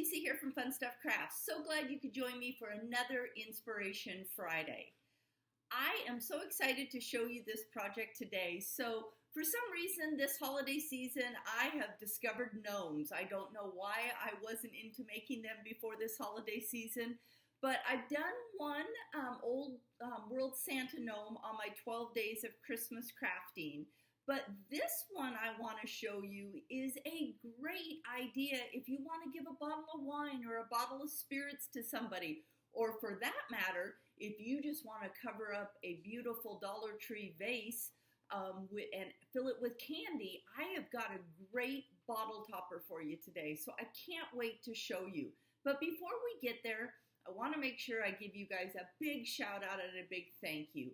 Lisa here from Fun Stuff Crafts. So glad you could join me for another Inspiration Friday. I am so excited to show you this project today. So for some reason this holiday season I have discovered gnomes. I don't know why I wasn't into making them before this holiday season, but I've done one old World Santa gnome on my 12 days of Christmas crafting. But this one I want to show you is a great idea if you want to give a bottle of wine or a bottle of spirits to somebody, or for that matter, if you just want to cover up a beautiful Dollar Tree vase and fill it with candy. I have got a great bottle topper for you today, so I can't wait to show you. But before we get there, I want to make sure I give you guys a big shout out and a big thank you.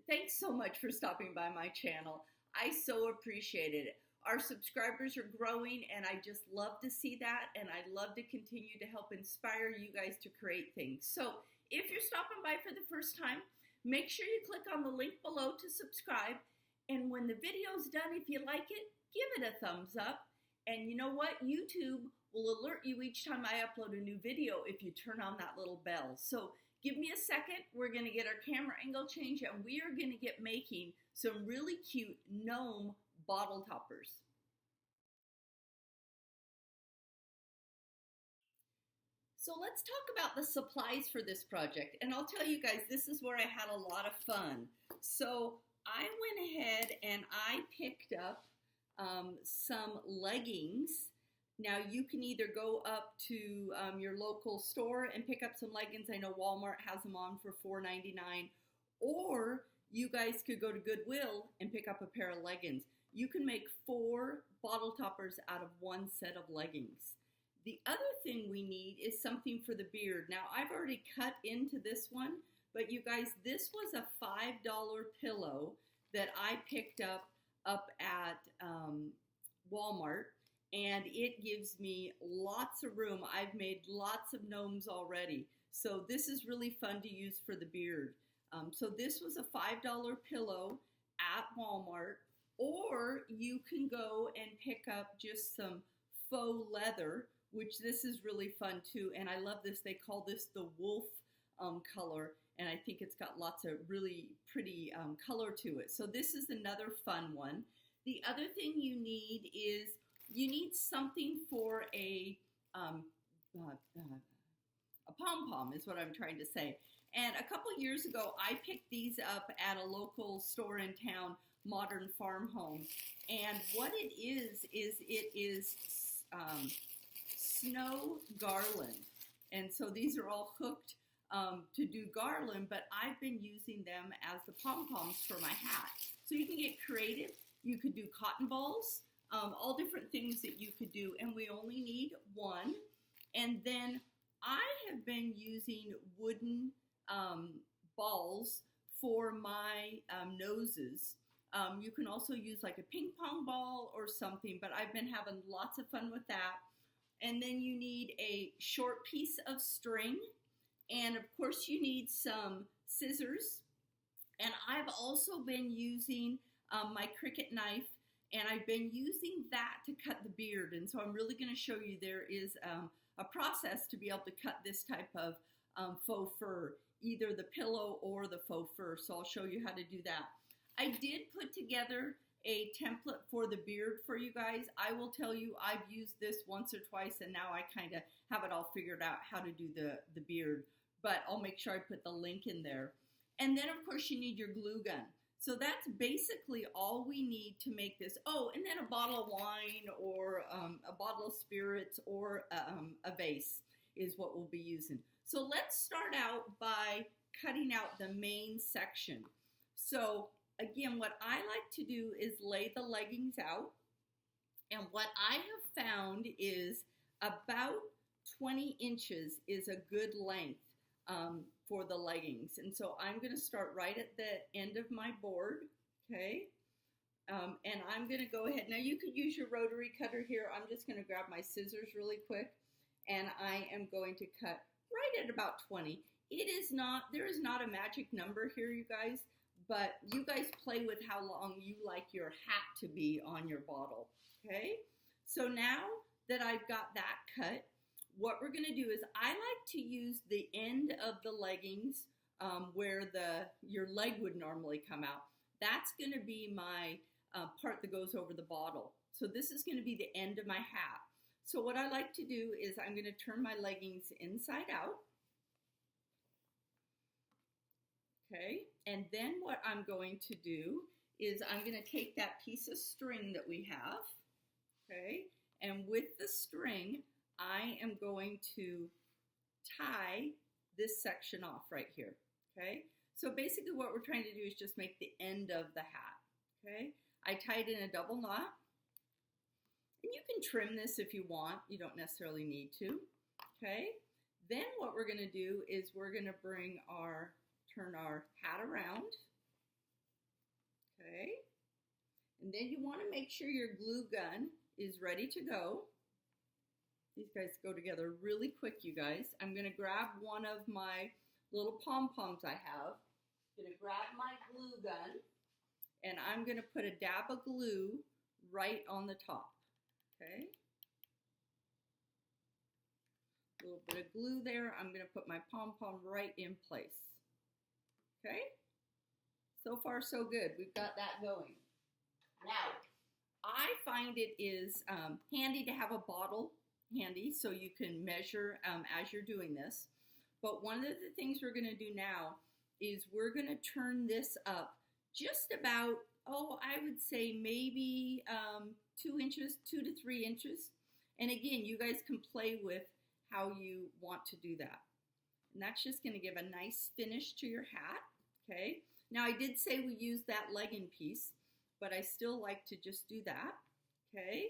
Thanks so much for stopping by my channel. I so appreciate it. Our subscribers are growing and I just love to see that, and I'd love to continue to help inspire you guys to create things. So if you're stopping by for the first time, make sure you click on the link below to subscribe, and when the video's done, if you like it, give it a thumbs up. And you know what? YouTube will alert you each time I upload a new video if you turn on that little bell. So give me a second, we're going to get our camera angle changed, and we are going to get making some really cute gnome bottle toppers. So let's talk about the supplies for this project, and I'll tell you guys, this is where I had a lot of fun. So I went ahead and I picked up some leggings. Now you can either go up to your local store and pick up some leggings. I know Walmart has them on for $4.99, or you guys could go to Goodwill and pick up a pair of leggings. You can make 4 bottle toppers out of one set of leggings. The other thing we need is something for the beard. Now I've already cut into this one, but you guys, this was a $5 pillow that I picked up at Walmart. And it gives me lots of room. I've made lots of gnomes already. So this is really fun to use for the beard. So this was a $5 pillow at Walmart, or you can go and pick up just some faux leather, which this is really fun too. And I love this. They call this the wolf color. And I think it's got lots of really pretty color to it. So this is another fun one. The other thing you need is you need something for a pom-pom is what I'm trying to say. And a couple years ago, I picked these up at a local store in town, Modern Farm Home. And what it is snow garland. And so these are all hooked to do garland, but I've been using them as the pom-poms for my hat. So you can get creative. You could do cotton balls. All different things that you could do, and we only need one. And then I have been using wooden balls for my noses. You can also use like a ping pong ball or something, but I've been having lots of fun with that. And then you need a short piece of string, and of course you need some scissors. And I've also been using my Cricut knife, and I've been using that to cut the beard. And so I'm really going to show you there is a process to be able to cut this type of faux fur, either the pillow or the faux fur. So I'll show you how to do that. I did put together a template for the beard for you guys. I will tell you, I've used this once or twice, and now I kind of have it all figured out how to do the beard. But I'll make sure I put the link in there. And then, of course, you need your glue gun. So that's basically all we need to make this. Oh, and then a bottle of wine or a bottle of spirits or a vase is what we'll be using. So let's start out by cutting out the main section. So again, what I like to do is lay the leggings out. And what I have found is about 20 inches is a good length for the leggings. And so I'm going to start right at the end of my board, okay? And I'm going to go ahead. Now you could use your rotary cutter here. I'm just going to grab my scissors really quick, and I am going to cut right at about 20. There is not a magic number here, you guys, but you guys play with how long you like your hat to be on your bottle, okay? So now that I've got that cut, what we're going to do is I like to use the end of the leggings where your leg would normally come out. That's going to be my part that goes over the bottle. So this is going to be the end of my hat. So what I like to do is I'm going to turn my leggings inside out. Okay, and then what I'm going to do is I'm going to take that piece of string that we have, okay, and with the string, I am going to tie this section off right here, okay? So basically what we're trying to do is just make the end of the hat, okay? I tied in a double knot, and you can trim this if you want. You don't necessarily need to, okay? Then what we're gonna do is we're gonna turn our hat around, okay? And then you wanna make sure your glue gun is ready to go. These guys go together really quick, you guys. I'm gonna grab one of my little pom-poms I have. I'm gonna grab my glue gun, and I'm gonna put a dab of glue right on the top, okay? A little bit of glue there. I'm gonna put my pom-pom right in place, okay? So far, so good. We've got that going. Now, I find it is handy to have a bottle handy so you can measure as you're doing this. But one of the things we're going to do now is we're going to turn this up just about, I would say maybe 2 inches, 2 to 3 inches. And again, you guys can play with how you want to do that. And that's just going to give a nice finish to your hat, okay? Now, I did say we use that legging piece, but I still like to just do that, okay?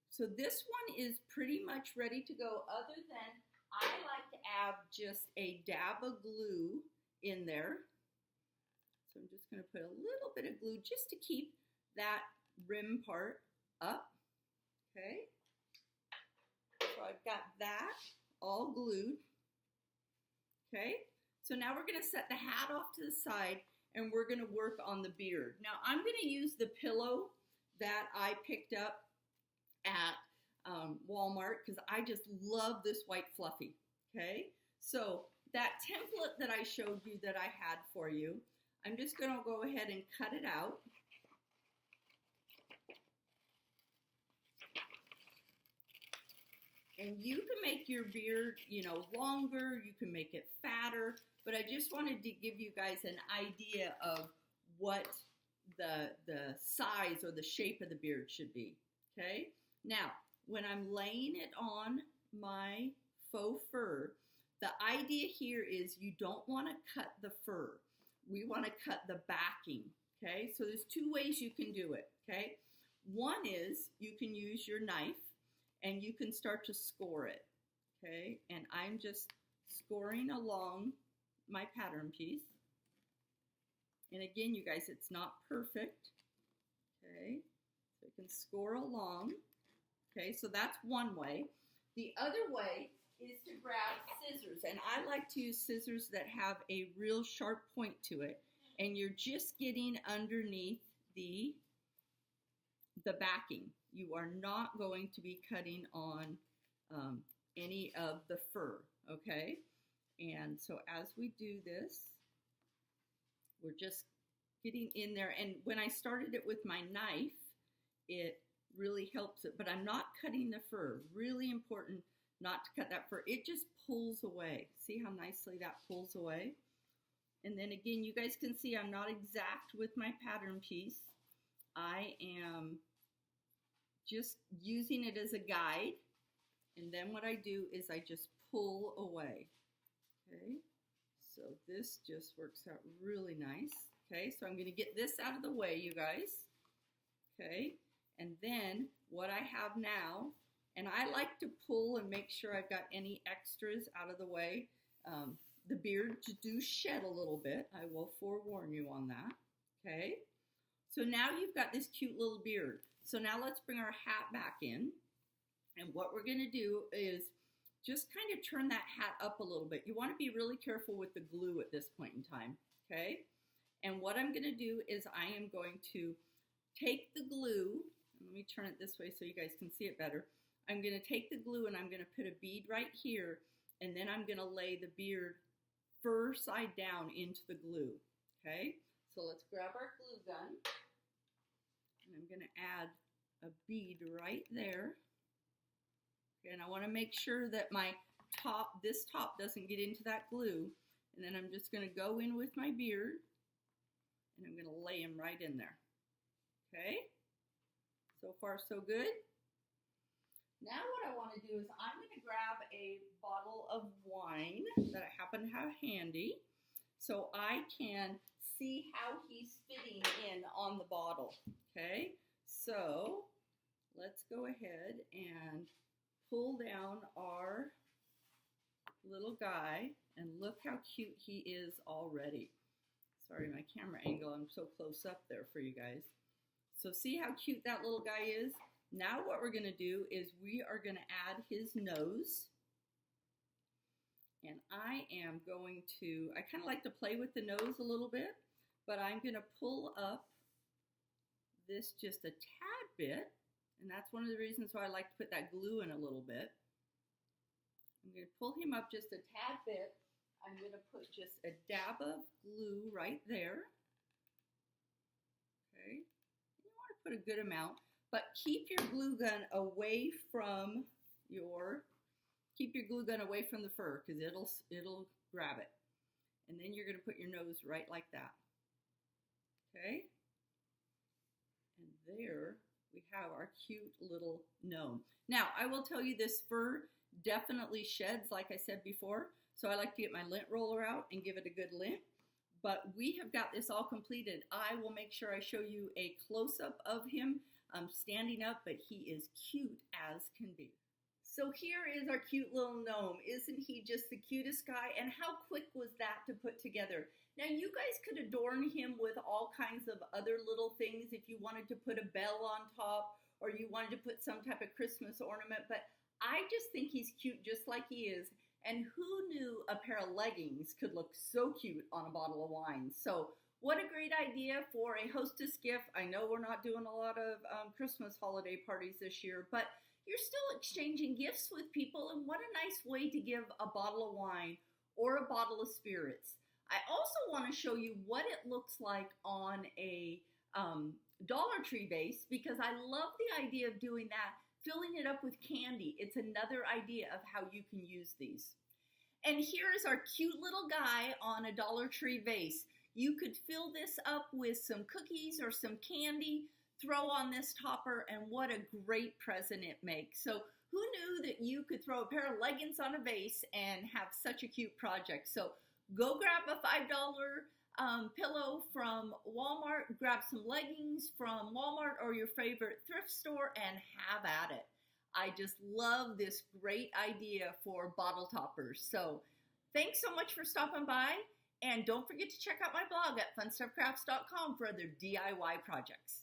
So this one is pretty much ready to go, other than I like to add just a dab of glue in there. So I'm just going to put a little bit of glue just to keep that rim part up, okay? So I've got that all glued, okay? So now we're going to set the hat off to the side, and we're going to work on the beard. Now I'm going to use the pillow that I picked up at Walmart because I just love this white fluffy, okay? So that template that I showed you that I had for you, I'm just going to go ahead and cut it out. And you can make your beard, longer, you can make it fatter, but I just wanted to give you guys an idea of what the size or the shape of the beard should be, okay? Now, when I'm laying it on my faux fur, the idea here is you don't want to cut the fur. We want to cut the backing, okay? So there's 2 ways you can do it, okay? One is you can use your knife and you can start to score it, okay? And I'm just scoring along my pattern piece. And again, you guys, it's not perfect, okay? So you can score along. Okay, so that's one way. The other way is to grab scissors, and I like to use scissors that have a real sharp point to it, and you're just getting underneath the backing. You are not going to be cutting on any of the fur, okay? And so as we do this, we're just getting in there, and when I started it with my knife, it really helps it, but I'm not cutting the fur. Really important not to cut that fur. It just pulls away. See how nicely that pulls away? And then again, you guys can see I'm not exact with my pattern piece. I am just using it as a guide. And then what I do is I just pull away. Okay, so this just works out really nice. Okay, so I'm going to get this out of the way, you guys. Okay. And then what I have now, and I like to pull and make sure I've got any extras out of the way. The beard do shed a little bit. I will forewarn you on that. Okay. So now you've got this cute little beard. So now let's bring our hat back in. And what we're going to do is just kind of turn that hat up a little bit. You want to be really careful with the glue at this point in time. Okay. And what I'm going to do is I am going to take the glue. Let me turn it this way so you guys can see it better. I'm going to take the glue and I'm going to put a bead right here, and then I'm going to lay the beard fur side down into the glue. Okay, so let's grab our glue gun, and I'm going to add a bead right there. Okay, and I want to make sure that this top doesn't get into that glue. And then I'm just going to go in with my beard, and I'm going to lay him right in there. Okay, so far so good. Now what I want to do is I'm going to grab a bottle of wine that I happen to have handy so I can see how he's fitting in on the bottle. Okay, so let's go ahead and pull down our little guy, and look how cute he is already. Sorry, my camera angle, I'm so close up there for you guys. So see how cute that little guy is? Now what we're going to do is we are going to add his nose. And I am going to, I kind of like to play with the nose a little bit, but I'm going to pull up this just a tad bit. And that's one of the reasons why I like to put that glue in a little bit. I'm going to pull him up just a tad bit. I'm going to put just a dab of glue right there. Okay. You want to put a good amount, but keep your glue gun away from the fur, because it'll grab it. And then you're going to put your nose right like that. Okay. And there we have our cute little gnome. Now, I will tell you, this fur definitely sheds, like I said before, so I like to get my lint roller out and give it a good lint. But we have got this all completed. I will make sure I show you a close-up of him standing up, but he is cute as can be. So here is our cute little gnome. Isn't he just the cutest guy? And how quick was that to put together? Now, you guys could adorn him with all kinds of other little things if you wanted to put a bell on top, or you wanted to put some type of Christmas ornament, but I just think he's cute just like he is. And who knew a pair of leggings could look so cute on a bottle of wine? So what a great idea for a hostess gift. I know we're not doing a lot of Christmas holiday parties this year, but you're still exchanging gifts with people, and what a nice way to give a bottle of wine or a bottle of spirits. I also want to show you what it looks like on a Dollar Tree vase, because I love the idea of doing that, filling it up with candy. It's another idea of how you can use these. And here is our cute little guy on a Dollar Tree vase. You could fill this up with some cookies or some candy, throw on this topper, and what a great present it makes. So who knew that you could throw a pair of leggings on a vase and have such a cute project? So go grab a $5 pillow from Walmart, grab some leggings from Walmart or your favorite thrift store, and have at it. I just love this great idea for bottle toppers. So thanks so much for stopping by, and don't forget to check out my blog at funstuffcrafts.com for other DIY projects.